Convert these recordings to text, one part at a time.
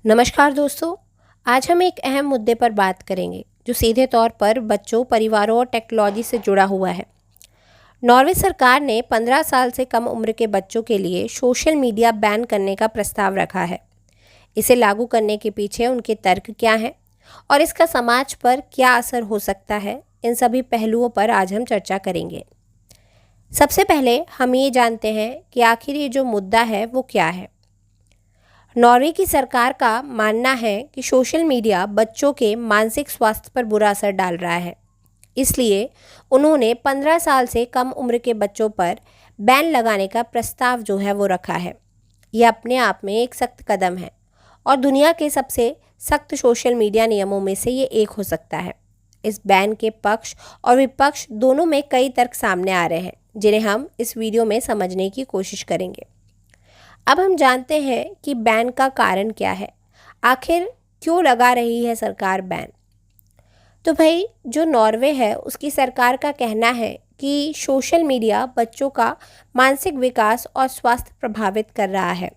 नमस्कार दोस्तों। आज हम एक अहम मुद्दे पर बात करेंगे जो सीधे तौर पर बच्चों, परिवारों और टेक्नोलॉजी से जुड़ा हुआ है। नॉर्वे सरकार ने 15 साल से कम उम्र के बच्चों के लिए सोशल मीडिया बैन करने का प्रस्ताव रखा है। इसे लागू करने के पीछे उनके तर्क क्या हैं और इसका समाज पर क्या असर हो सकता है, इन सभी पहलुओं पर आज हम चर्चा करेंगे। सबसे पहले हम ये जानते हैं कि आखिर ये जो मुद्दा है वो क्या है। नॉर्वे की सरकार का मानना है कि सोशल मीडिया बच्चों के मानसिक स्वास्थ्य पर बुरा असर डाल रहा है। इसलिए उन्होंने 15 साल से कम उम्र के बच्चों पर बैन लगाने का प्रस्ताव जो है वो रखा है। यह अपने आप में एक सख्त कदम है और दुनिया के सबसे सख्त सोशल मीडिया नियमों में से ये एक हो सकता है। इस बैन के पक्ष और विपक्ष दोनों में कई तर्क सामने आ रहे हैं, जिन्हें हम इस वीडियो में समझने की कोशिश करेंगे। अब हम जानते हैं कि बैन का कारण क्या है। आखिर क्यों लगा रही है सरकार बैन? तो भाई, जो नॉर्वे है उसकी सरकार का कहना है कि सोशल मीडिया बच्चों का मानसिक विकास और स्वास्थ्य प्रभावित कर रहा है।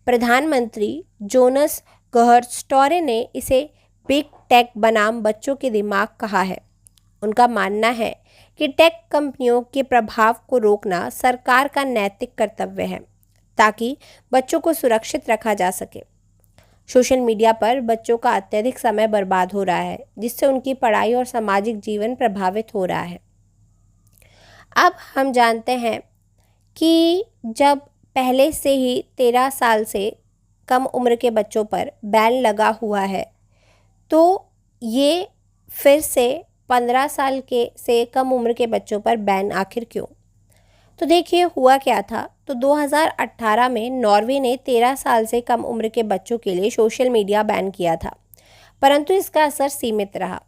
प्रधानमंत्री जोनस गहर स्टोरे ने इसे बिग टेक बनाम बच्चों के दिमाग कहा है। उनका मानना है कि टेक कंपनियों के प्रभाव को रोकना सरकार का नैतिक कर्तव्य है ताकि बच्चों को सुरक्षित रखा जा सके। सोशल मीडिया पर बच्चों का अत्यधिक समय बर्बाद हो रहा है, जिससे उनकी पढ़ाई और सामाजिक जीवन प्रभावित हो रहा है। अब हम जानते हैं कि जब पहले से ही 13 साल से कम उम्र के बच्चों पर बैन लगा हुआ है, तो ये फिर से 15 साल के से कम उम्र के बच्चों पर बैन आखिर क्यों? तो देखिए, हुआ क्या था। तो 2018 में नॉर्वे ने 13 साल से कम उम्र के बच्चों के लिए सोशल मीडिया बैन किया था, परंतु इसका असर सीमित रहा।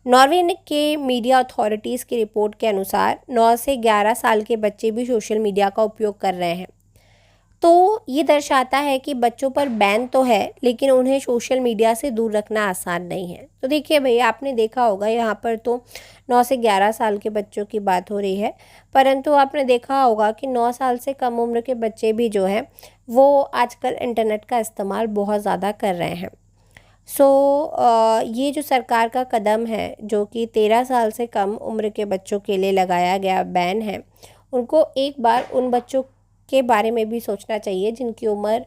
नॉर्वे के मीडिया अथॉरिटीज़ की रिपोर्ट के अनुसार 9 से 11 साल के बच्चे भी सोशल मीडिया का उपयोग कर रहे हैं। तो ये दर्शाता है कि बच्चों पर बैन तो है, लेकिन उन्हें सोशल मीडिया से दूर रखना आसान नहीं है। तो देखिए भैया, आपने देखा होगा यहाँ पर तो 9 से 11 साल के बच्चों की बात हो रही है, परंतु आपने देखा होगा कि 9 साल से कम उम्र के बच्चे भी जो हैं वो आजकल इंटरनेट का इस्तेमाल बहुत ज़्यादा कर रहे हैं। ये जो सरकार का कदम है, जो कि 13 साल से कम उम्र के बच्चों के लिए लगाया गया बैन है, उनको एक बार उन बच्चों के बारे में भी सोचना चाहिए जिनकी उम्र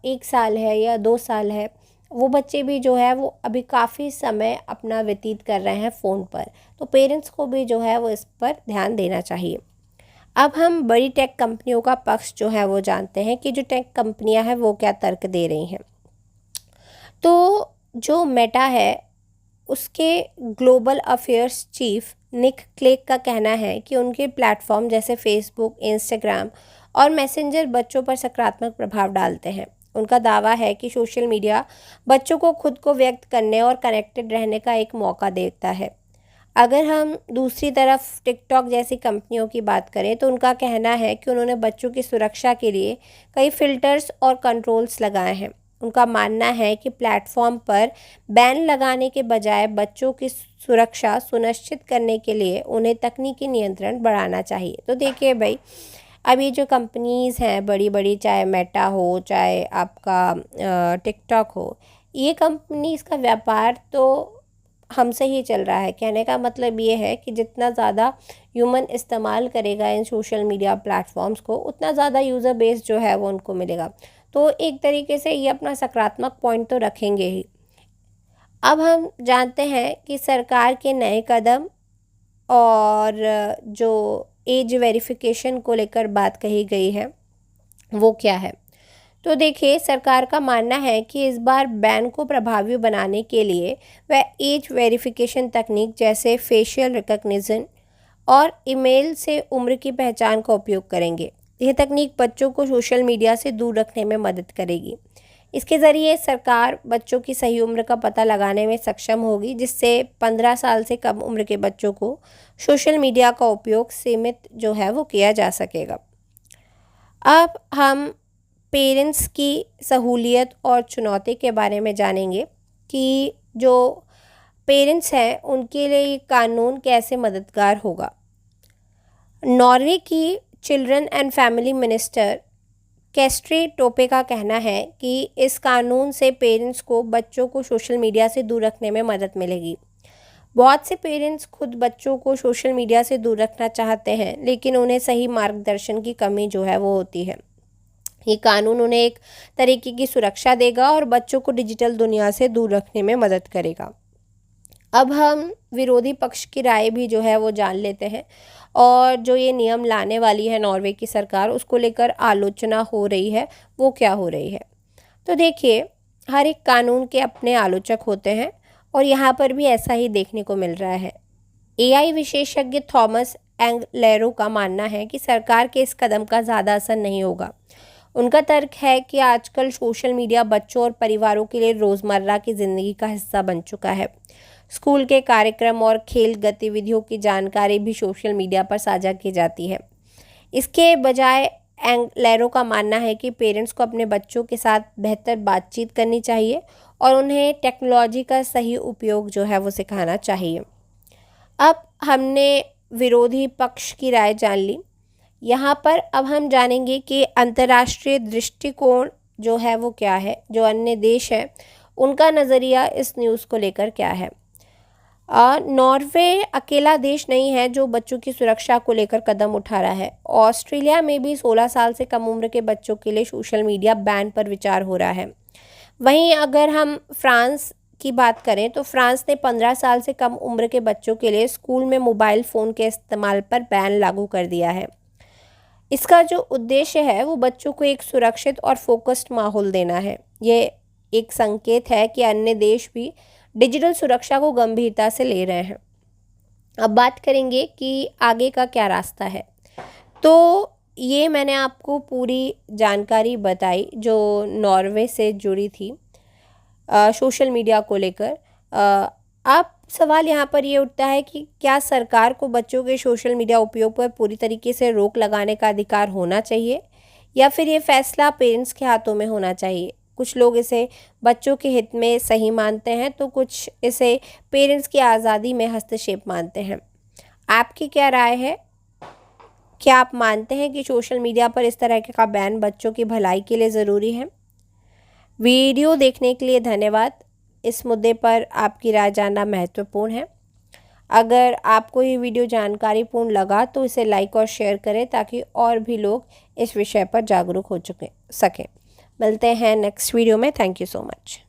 1 साल है या 2 साल है। वो बच्चे भी जो है वो अभी काफ़ी समय अपना व्यतीत कर रहे हैं फ़ोन पर। तो पेरेंट्स को भी जो है वो इस पर ध्यान देना चाहिए। अब हम बड़ी टेक कंपनियों का पक्ष जो है वो जानते हैं कि जो टेक कंपनियां हैं वो क्या तर्क दे रही हैं। तो जो मेटा है, उसके ग्लोबल अफेयर्स चीफ निक क्लेग का कहना है कि उनके प्लेटफॉर्म जैसे फेसबुक, इंस्टाग्राम और मैसेंजर बच्चों पर सकारात्मक प्रभाव डालते हैं। उनका दावा है कि सोशल मीडिया बच्चों को खुद को व्यक्त करने और कनेक्टेड रहने का एक मौका देता है। अगर हम दूसरी तरफ टिकटॉक जैसी कंपनियों की बात करें, तो उनका कहना है कि उन्होंने बच्चों की सुरक्षा के लिए कई फ़िल्टर्स और कंट्रोल्स लगाए हैं। उनका मानना है कि प्लेटफॉर्म पर बैन लगाने के बजाय बच्चों की सुरक्षा सुनिश्चित करने के लिए उन्हें तकनीकी नियंत्रण बढ़ाना चाहिए। तो देखिए भाई, अब ये जो कंपनीज़ हैं बड़ी बड़ी, चाहे मेटा हो, चाहे आपका टिकटॉक हो, ये कंपनीज़ का व्यापार तो हमसे ही चल रहा है। कहने का मतलब ये है कि जितना ज़्यादा ह्यूमन इस्तेमाल करेगा इन सोशल मीडिया प्लेटफॉर्म्स को, उतना ज़्यादा यूज़र बेस जो है वो उनको मिलेगा। तो एक तरीके से ये अपना सकारात्मक पॉइंट तो रखेंगे ही। अब हम जानते हैं कि सरकार के नए कदम और जो एज वेरिफिकेशन को लेकर बात कही गई है वो क्या है। तो देखिए, सरकार का मानना है कि इस बार बैन को प्रभावी बनाने के लिए वह एज वेरिफिकेशन तकनीक जैसे फेशियल रिकग्निशन और ईमेल से उम्र की पहचान का उपयोग करेंगे। यह तकनीक बच्चों को सोशल मीडिया से दूर रखने में मदद करेगी। इसके ज़रिए सरकार बच्चों की सही उम्र का पता लगाने में सक्षम होगी, जिससे 15 साल से कम उम्र के बच्चों को सोशल मीडिया का उपयोग सीमित जो है वो किया जा सकेगा। अब हम पेरेंट्स की सहूलियत और चुनौती के बारे में जानेंगे कि जो पेरेंट्स हैं उनके लिए ये कानून कैसे मददगार होगा। नॉर्वे की चिल्ड्रन एंड फैमिली मिनिस्टर कैस्ट्रे टोपे का कहना है कि इस कानून से पेरेंट्स को बच्चों को सोशल मीडिया से दूर रखने में मदद मिलेगी। बहुत से पेरेंट्स खुद बच्चों को सोशल मीडिया से दूर रखना चाहते हैं, लेकिन उन्हें सही मार्गदर्शन की कमी जो है वो होती है। ये कानून उन्हें एक तरीके की सुरक्षा देगा और बच्चों को डिजिटल दुनिया से दूर रखने में मदद करेगा। अब हम विरोधी पक्ष की राय भी जो है वो जान लेते हैं, और जो ये नियम लाने वाली है नॉर्वे की सरकार, उसको लेकर आलोचना हो रही है, वो क्या हो रही है। तो देखिए, हर एक कानून के अपने आलोचक होते हैं और यहाँ पर भी ऐसा ही देखने को मिल रहा है। एआई विशेषज्ञ थॉमस एंगलेरो का मानना है कि सरकार के इस कदम का ज़्यादा असर नहीं होगा। उनका तर्क है कि आजकल सोशल मीडिया बच्चों और परिवारों के लिए रोज़मर्रा की ज़िंदगी का हिस्सा बन चुका है। स्कूल के कार्यक्रम और खेल गतिविधियों की जानकारी भी सोशल मीडिया पर साझा की जाती है। इसके बजाय एंगलेरो का मानना है कि पेरेंट्स को अपने बच्चों के साथ बेहतर बातचीत करनी चाहिए और उन्हें टेक्नोलॉजी का सही उपयोग जो है वो सिखाना चाहिए। अब हमने विरोधी पक्ष की राय जान ली। यहाँ पर अब हम जानेंगे कि अंतर्राष्ट्रीय दृष्टिकोण जो है वो क्या है, जो अन्य देश हैं उनका नज़रिया इस न्यूज़ को लेकर क्या है। नॉर्वे अकेला देश नहीं है जो बच्चों की सुरक्षा को लेकर कदम उठा रहा है। ऑस्ट्रेलिया में भी 16 साल से कम उम्र के बच्चों के लिए सोशल मीडिया बैन पर विचार हो रहा है। वहीं अगर हम फ्रांस की बात करें तो फ्रांस ने 15 साल से कम उम्र के बच्चों के लिए स्कूल में मोबाइल फ़ोन के इस्तेमाल पर बैन लागू कर दिया है। इसका जो उद्देश्य है वो बच्चों को एक सुरक्षित और फोकस्ड माहौल देना है। ये एक संकेत है कि अन्य देश भी डिजिटल सुरक्षा को गंभीरता से ले रहे हैं। अब बात करेंगे कि आगे का क्या रास्ता है। तो ये मैंने आपको पूरी जानकारी बताई जो नॉर्वे से जुड़ी थी सोशल मीडिया को लेकर। अब सवाल यहाँ पर ये उठता है कि क्या सरकार को बच्चों के सोशल मीडिया उपयोग पर पूरी तरीके से रोक लगाने का अधिकार होना चाहिए, या फिर ये फैसला पेरेंट्स के हाथों में होना चाहिए। कुछ लोग इसे बच्चों के हित में सही मानते हैं तो कुछ इसे पेरेंट्स की आज़ादी में हस्तक्षेप मानते हैं। आपकी क्या राय है? क्या आप मानते हैं कि सोशल मीडिया पर इस तरह का बैन बच्चों की भलाई के लिए ज़रूरी है? वीडियो देखने के लिए धन्यवाद। इस मुद्दे पर आपकी राय जानना महत्वपूर्ण है। अगर आपको ये वीडियो जानकारीपूर्ण लगा तो इसे लाइक और शेयर करें ताकि और भी लोग इस विषय पर जागरूक हो सकें। मिलते हैं नेक्स्ट वीडियो में। Thank you so much.